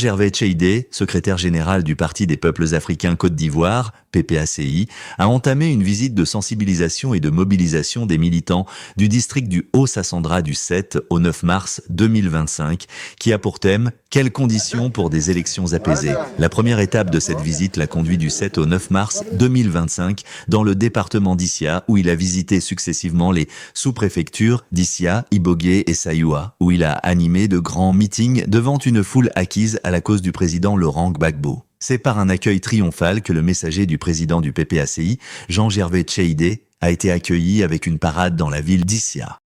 Jean-Gervais Tcheidé, secrétaire général du Parti des peuples africains Côte d'Ivoire, PPACI, a entamé une visite de sensibilisation et de mobilisation des militants du district du Haut-Sassandra du 7 au 9 mars 2025, qui a pour thème « Quelles conditions pour des élections apaisées ?» La première étape de cette visite l'a conduit du 7 au 9 mars 2025 dans le département d'Issia, où il a visité successivement les sous-préfectures d'Issia, Ibogué et Sayoua, où il a animé de grands meetings devant une foule acquise à la cause du président Laurent Gbagbo. C'est par un accueil triomphal que le messager du président du PPACI, Jean-Gervais Tcheidé, a été accueilli avec une parade dans la ville d'Issia.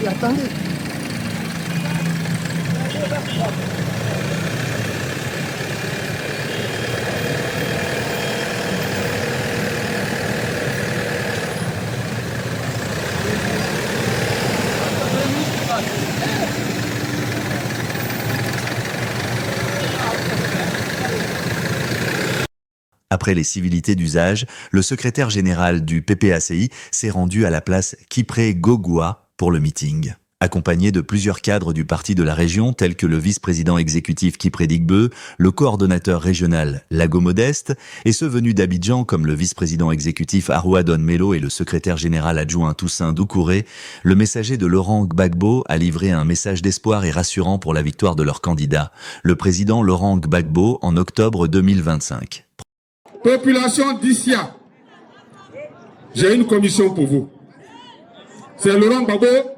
Attendez. Après les civilités d'usage, le secrétaire général du PPACI s'est rendu à la place Kipré Gogua pour le meeting. Accompagné de plusieurs cadres du parti de la région, tels que le vice-président exécutif Kipré Digbeu, le coordonnateur régional Lago Modeste, et ceux venus d'Abidjan comme le vice-président exécutif Aroua Don Melo et le secrétaire général adjoint Toussaint Doucouré, le messager de Laurent Gbagbo a livré un message d'espoir et rassurant pour la victoire de leur candidat, le président Laurent Gbagbo, en octobre 2025. Population d'Issia, j'ai une commission pour vous. C'est Laurent Gbagbo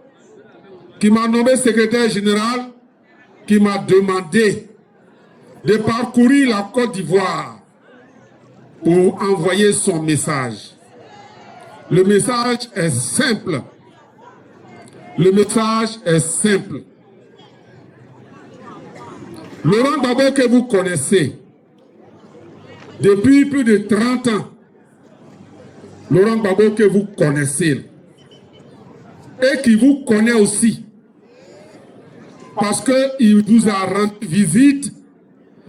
qui m'a nommé secrétaire général, qui m'a demandé de parcourir la Côte d'Ivoire pour envoyer son message. Le message est simple. Le message est simple. Laurent Gbagbo que vous connaissez depuis plus de 30 ans, Laurent Gbagbo que vous connaissez et qui vous connaît aussi, parce qu'il vous a rendu visite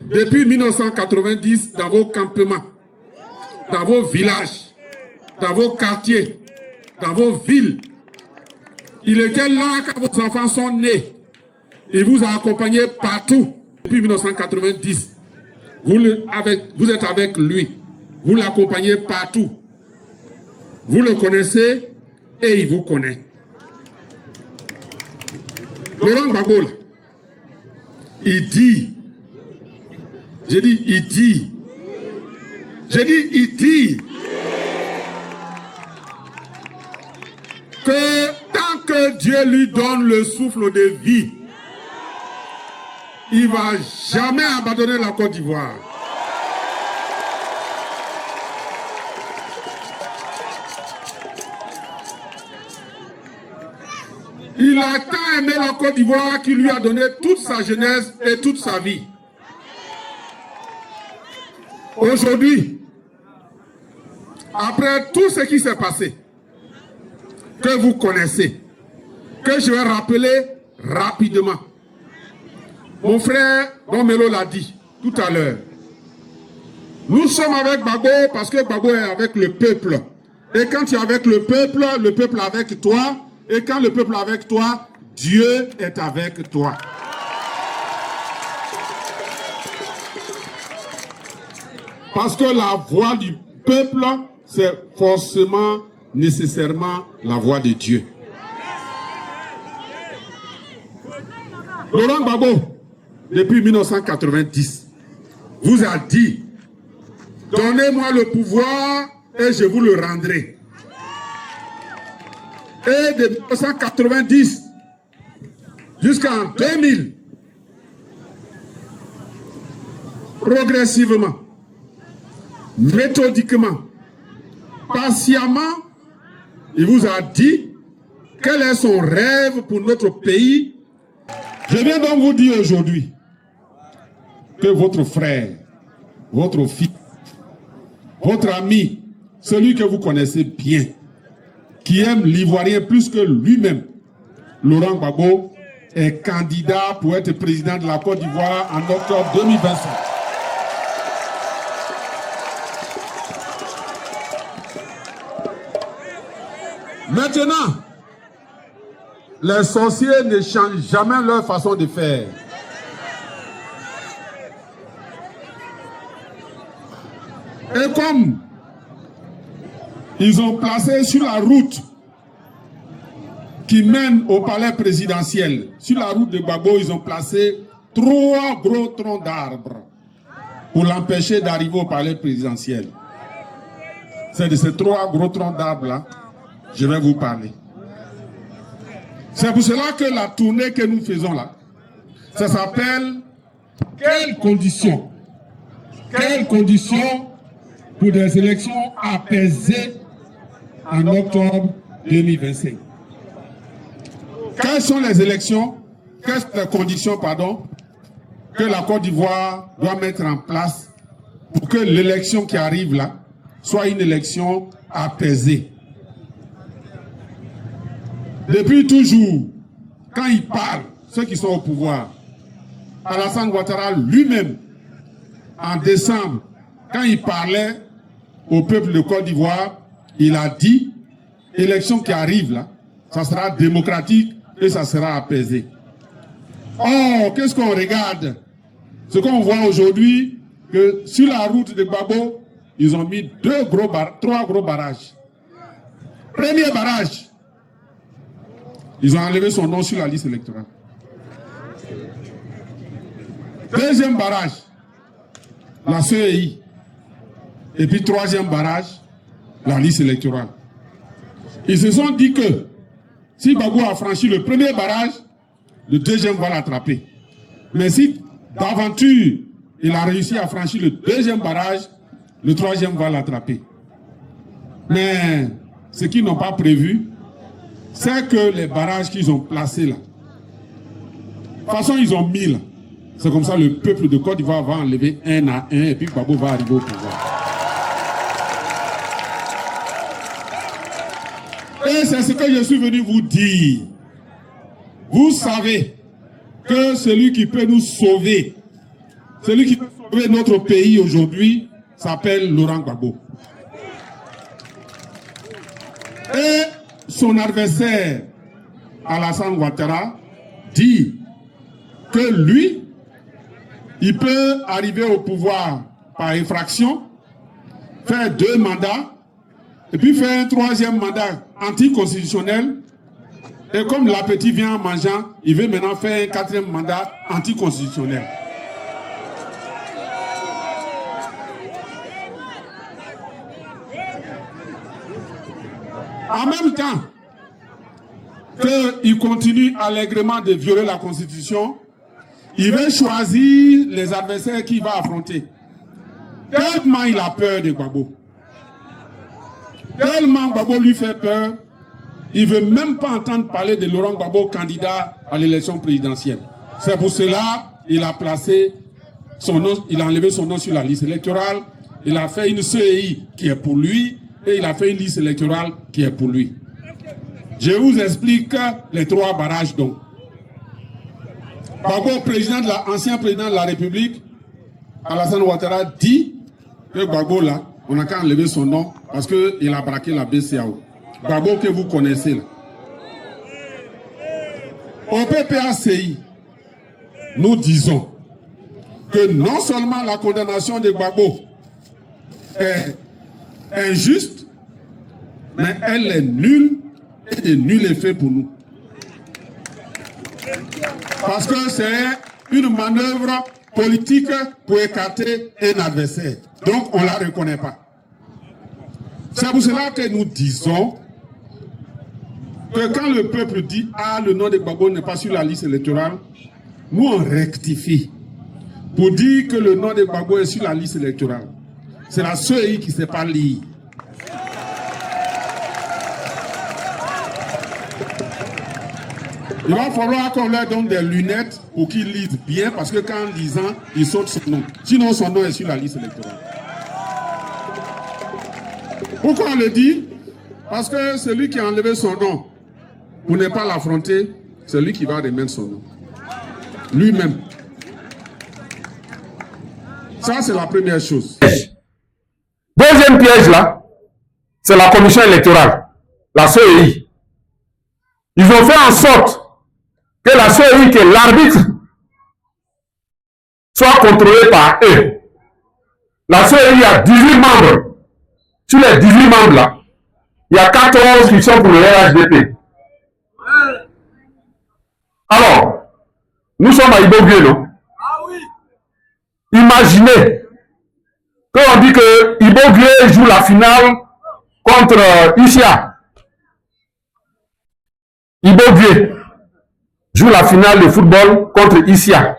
depuis 1990 dans vos campements, dans vos villages, dans vos quartiers, dans vos villes. Il était là quand vos enfants sont nés. Il vous a accompagné partout depuis 1990. Vous êtes avec lui. Vous l'accompagnez partout. Vous le connaissez et il vous connaît. Laurent Gbagbo, il dit, j'ai dit, il dit, j'ai dit, il dit que tant que Dieu lui donne le souffle de vie, il ne va jamais abandonner la Côte d'Ivoire. Il a tant aimé la Côte d'Ivoire qu'il lui a donné toute sa jeunesse et toute sa vie. Aujourd'hui, après tout ce qui s'est passé, que vous connaissez, que je vais rappeler rapidement, mon frère Don Melo l'a dit tout à l'heure. Nous sommes avec Gbagbo parce que Gbagbo est avec le peuple. Et quand tu es avec le peuple est avec toi. Et quand le peuple est avec toi, Dieu est avec toi. Parce que la voix du peuple, c'est forcément, nécessairement la voix de Dieu. Laurent Gbagbo, depuis 1990, vous a dit, donnez-moi le pouvoir et je vous le rendrai. Et de 1990 jusqu'en 2000, Il vous a dit quel est son rêve pour notre pays. Je viens donc vous dire aujourd'hui que votre frère, votre fils, votre ami, celui que vous connaissez bien, qui aime l'Ivoirien plus que lui-même, Laurent Gbagbo, est candidat pour être président de la Côte d'Ivoire en octobre 2025. Maintenant, les sorciers ne changent jamais leur façon de faire. Et comme ils ont placé sur la route qui mène au palais présidentiel, sur la route de Gbagbo, ils ont placé 3 gros troncs d'arbres pour l'empêcher d'arriver au palais présidentiel. C'est de ces 3 gros troncs d'arbres-là je vais vous parler. C'est pour cela que la tournée que nous faisons là, ça s'appelle « Quelles conditions ?» Quelles conditions pour des élections apaisées en octobre 2025? Quelles sont les élections, quelles sont les conditions, pardon, que la Côte d'Ivoire doit mettre en place pour que l'élection qui arrive là soit une élection apaisée? Depuis toujours, quand ils parlent, ceux qui sont au pouvoir, Alassane Ouattara lui-même, en décembre, quand il parlait au peuple de Côte d'Ivoire, il a dit, l'élection qui arrive là, ça sera démocratique et ça sera apaisé. Or, qu'est-ce qu'on regarde? Ce qu'on voit aujourd'hui, que sur la route de Gbagbo, ils ont mis 3 gros barrages. Premier barrage, ils ont enlevé son nom sur la liste électorale. Deuxième barrage, la CEI. Et puis troisième barrage, la liste électorale. Ils se sont dit que si Gbagbo a franchi le premier barrage, le deuxième va l'attraper. Mais si d'aventure il a réussi à franchir le deuxième barrage, le troisième va l'attraper. Mais ce qu'ils n'ont pas prévu, c'est que les barrages qu'ils ont placés là, de toute façon ils ont mis là, c'est comme ça le peuple de Côte d'Ivoire va enlever un à un et puis Gbagbo va arriver au pouvoir. Et c'est ce que je suis venu vous dire. Vous savez que celui qui peut nous sauver, celui qui peut sauver notre pays aujourd'hui, s'appelle Laurent Gbagbo. Et son adversaire, Alassane Ouattara, dit que lui, il peut arriver au pouvoir par effraction, faire 2 mandats, et puis faire un 3e mandat anticonstitutionnel. Et comme l'appétit vient en mangeant, il veut maintenant faire un 4e mandat anticonstitutionnel. En même temps qu'il continue allègrement de violer la Constitution, il veut choisir les adversaires qu'il va affronter. Tellement il a peur de Gbagbo. Tellement Gbagbo lui fait peur, il ne veut même pas entendre parler de Laurent Gbagbo candidat à l'élection présidentielle. C'est pour cela qu'il a placé son nom, il a enlevé son nom sur la liste électorale, il a fait une CEI qui est pour lui, et il a fait une liste électorale qui est pour lui. Je vous explique les 3 barrages donc. Gbagbo, ancien président de la République, Alassane Ouattara dit que Gbagbo là, on n'a qu'à enlever son nom parce qu'il a braqué la BCEAO. Gbagbo que vous connaissez là. Au PPACI, nous disons que non seulement la condamnation de Gbagbo est injuste, mais elle est nulle et de nul effet pour nous. Parce que c'est une manœuvre politique pour écarter un adversaire. Donc on ne la reconnaît pas. C'est pour cela que nous disons que quand le peuple dit « Ah, le nom de Gbagbo n'est pas sur la liste électorale », nous on rectifie pour dire que le nom de Gbagbo est sur la liste électorale. C'est la CEI qui ne sait pas lire. Il va falloir qu'on leur donne des lunettes pour qu'ils lisent bien, parce que quand en lisant, ils sautent son nom. Sinon, son nom est sur la liste électorale. Pourquoi on le dit? Parce que celui qui a enlevé son nom, pour ne pas l'affronter, c'est lui qui va remettre son nom. Lui-même. Ça, c'est la première chose. Deuxième piège, là, c'est la commission électorale, la CEI. Ils ont fait en sorte que la CEI, que l'arbitre, soit contrôlé par eux. La CEI a 18 membres. Sur les 18 membres, là, il y a 14 qui sont pour le RHDP. Alors, nous sommes à Ibogué, non? Imaginez qu'on dit que Ibogué joue la finale contre Issia. Ibogué joue la finale de football contre Issia.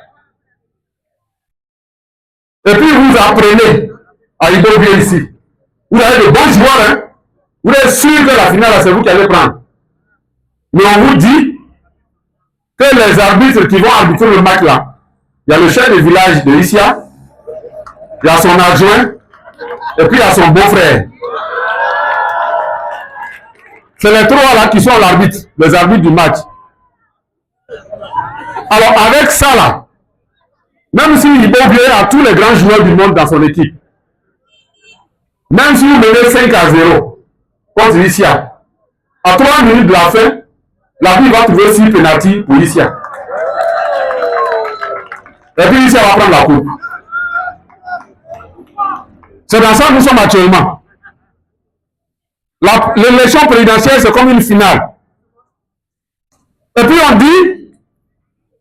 Et puis vous apprenez à Ibogué ici. Vous avez de bons joueurs, hein? Vous êtes sûr que la finale, c'est vous qui allez prendre. Mais on vous dit que les arbitres qui vont arbitrer le match là, il y a le chef de village de Issia, il y a son adjoint, et puis il y a son beau-frère. C'est les trois là qui sont l'arbitre, les arbitres du match. Alors avec ça là, même si Ibogué a tous les grands joueurs du monde dans son équipe, même si vous menez 5-0 contre Issia, à 3 minutes de la fin, l'arbitre va trouver 6 pénaltys pour Issia. Et puis Issia va prendre la coupe. C'est dans ça que nous sommes actuellement. L'élection présidentielle, c'est comme une finale. Et puis on dit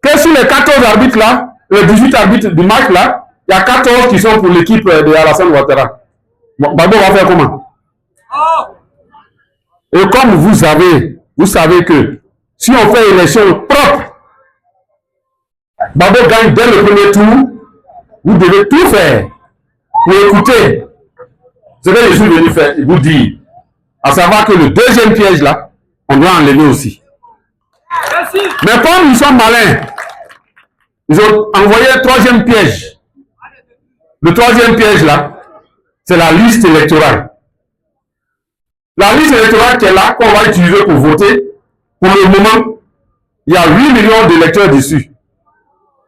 que sur les 14 arbitres là, les 18 arbitres du match là, il y a 14 qui sont pour l'équipe de Alassane Ouattara. Bon, Babo va faire comment? Et comme vous savez que si on fait une élection propre, Babo gagne dès le premier tour, vous devez tout faire pour écouter ce que je suis venu faire et vous dire. À savoir que le deuxième piège là, on doit enlever aussi. Merci. Mais comme ils sont malins, ils ont envoyé le troisième piège. Le troisième piège là, c'est la liste électorale. La liste électorale qui est là, qu'on va utiliser pour voter, pour le moment, il y a 8 millions d'électeurs dessus.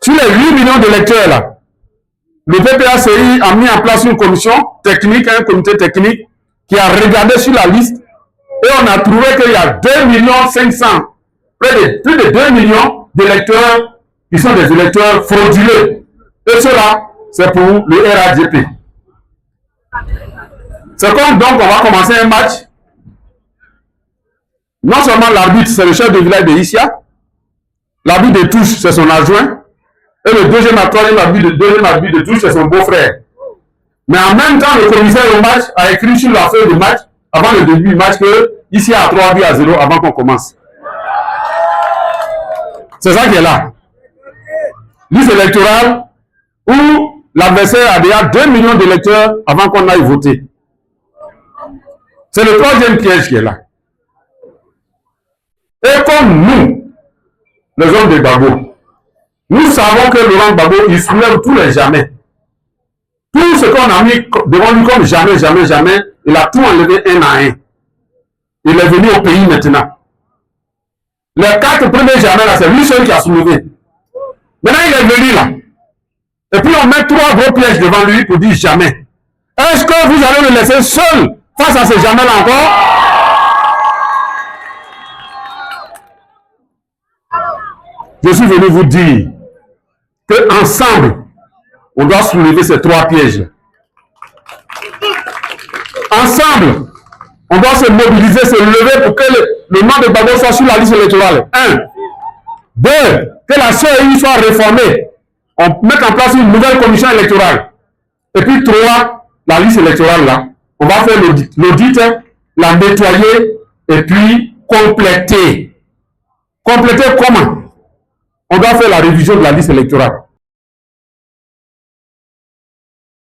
Sur les 8 millions d'électeurs là, le PPACI a mis en place une commission technique, un comité technique, qui a regardé sur la liste et on a trouvé qu'il y a 2 500 000, plus de 2 millions d'électeurs qui sont des électeurs frauduleux. Et cela, c'est pour le RADP. C'est comme donc on va commencer un match. Non seulement l'arbitre, c'est le chef de village de Issia, l'arbitre de touche, c'est son adjoint, et le deuxième arbitre de touche, c'est son beau-frère. Mais en même temps, le commissaire au match a écrit sur la feuille de match, avant le début du match, que ici a 3-0 avant qu'on commence. C'est ça qui est là. Liste électorale où l'adversaire a déjà 2 millions d'électeurs avant qu'on aille voter. C'est le troisième piège qui est là. Et comme nous, les hommes de Gbagbo, nous savons que Laurent Gbagbo, il soulève tous les jamais. Tout ce qu'on a mis devant lui comme jamais, jamais, jamais, il a tout enlevé un à un. Il est venu au pays maintenant. Les 4 premiers jamais là, c'est lui seul qui a soulevé. Maintenant, il est venu là. Et puis on met 3 gros pièges devant lui pour dire jamais. Est-ce que vous allez le laisser seul face à ces jamais là encore? Je suis venu vous dire que ensemble, on doit soulever ces 3 pièges. Ensemble, on doit se mobiliser, se lever pour que le nom de Gbagbo soit sur la liste électorale. 1. 2. Que la CEI soit réformée. On met en place une nouvelle commission électorale. Et puis 3. La liste électorale là, on va faire l'audit, la nettoyer et puis compléter. Compléter comment? On doit faire la révision de la liste électorale.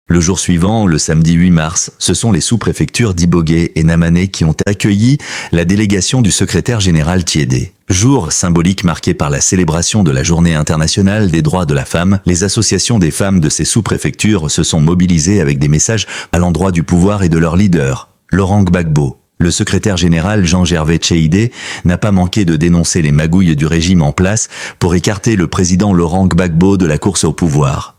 Le jour suivant, le samedi 8 mars, ce sont les sous-préfectures d'Ibogué et Namané qui ont accueilli la délégation du secrétaire général Thiédé. Jour symbolique marqué par la célébration de la Journée internationale des droits de la femme, les associations des femmes de ces sous-préfectures se sont mobilisées avec des messages à l'endroit du pouvoir et de leur leader, Laurent Gbagbo. Le secrétaire général Jean-Gervais Tcheidé n'a pas manqué de dénoncer les magouilles du régime en place pour écarter le président Laurent Gbagbo de la course au pouvoir.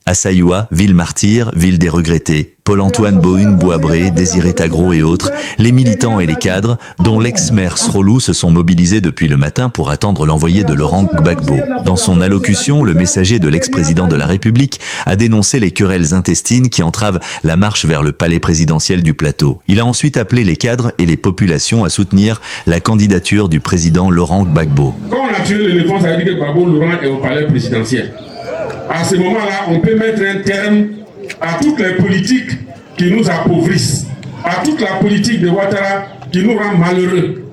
À Sayoua, ville martyre, ville des regrettés, Paul-Antoine Bohune-Boabré, Désiré Tagro et autres, les militants et les cadres, dont l'ex-maire Srolou, se sont mobilisés depuis le matin pour attendre l'envoyé de Laurent Gbagbo. Dans son allocution, le messager de l'ex-président de la République a dénoncé les querelles intestines qui entravent la marche vers le palais présidentiel du plateau. Il a ensuite appelé les cadres et les populations à soutenir la candidature du président Laurent Gbagbo. Quand on a tué l'éléphant, ça veut dire que Gbagbo Laurent est au palais présidentiel. À ce moment-là, on peut mettre un terme à toutes les politiques qui nous appauvrissent, à toute la politique de Ouattara qui nous rend malheureux.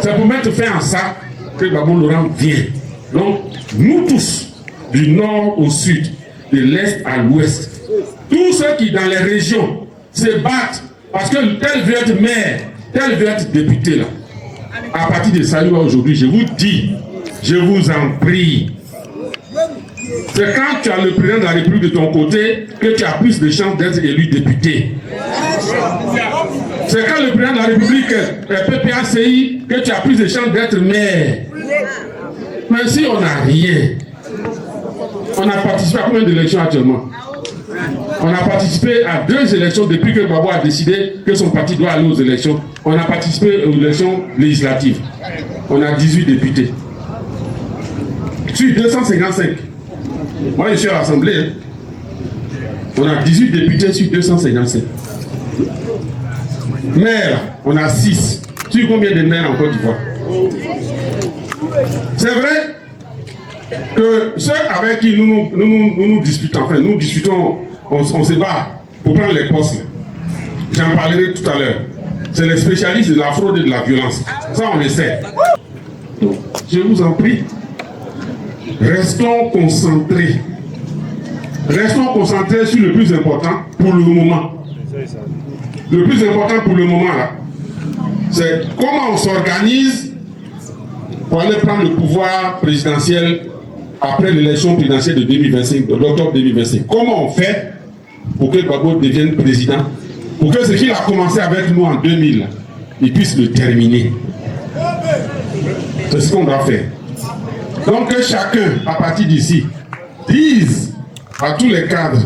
C'est pour mettre fin à ça que Gbagbo Laurent vient. Donc, nous tous, du nord au sud, de l'est à l'ouest, tous ceux qui dans les régions se battent parce que tel veut être maire, tel veut être député là. À partir de Sayoua aujourd'hui, je vous dis, je vous en prie, c'est quand tu as le président de la République de ton côté que tu as plus de chances d'être élu député. C'est quand le président de la République est PPACI que tu as plus de chances d'être maire. Mais si on n'a rien, on a participé à combien d'élections actuellement? On a participé à 2 élections depuis que Gbagbo a décidé que son parti doit aller aux élections. On a participé aux élections législatives. On a 18 députés. Sur 255. Moi, je suis à l'Assemblée. On a 18 députés sur 257. Maires, on a 6. Sur combien de maires en Côte d'Ivoire? C'est vrai que ceux avec qui nous disputons, enfin, nous discutons, on se bat pour prendre les postes. J'en parlerai tout à l'heure. C'est les spécialistes de la fraude et de la violence. Ça, on le sait. Donc, je vous en prie. Restons concentrés. Restons concentrés sur le plus important pour le moment. Le plus important pour le moment, là, c'est comment on s'organise pour aller prendre le pouvoir présidentiel après l'élection présidentielle de 2025, de l'octobre 2025. Comment on fait pour que Gbagbo devienne président, pour que ce qu'il a commencé avec nous en 2000, il puisse le terminer. C'est ce qu'on doit faire. Donc que chacun, à partir d'ici, dise à tous les cadres,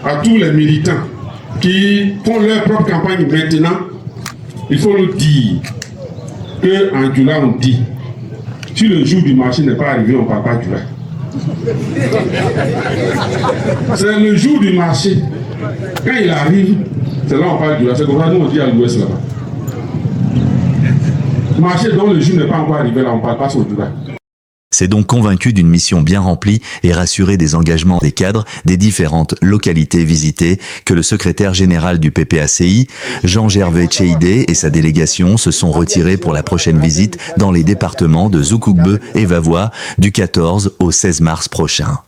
à tous les militants qui font leur propre campagne maintenant, il faut le dire qu'en Djoula on dit, si le jour du marché n'est pas arrivé, on ne parle pas Djoula. C'est le jour du marché. Quand il arrive, c'est là on parle Djoula. C'est comme ça nous on dit à l'ouest là-bas. Marché dont le jour n'est pas encore arrivé, là on ne parle pas sur Djoula. C'est donc convaincu d'une mission bien remplie et rassuré des engagements des cadres des différentes localités visitées que le secrétaire général du PPACI, Jean-Gervais Tcheidé, et sa délégation se sont retirés pour la prochaine visite dans les départements de Zoukoukbe et Vavois du 14 au 16 mars prochain.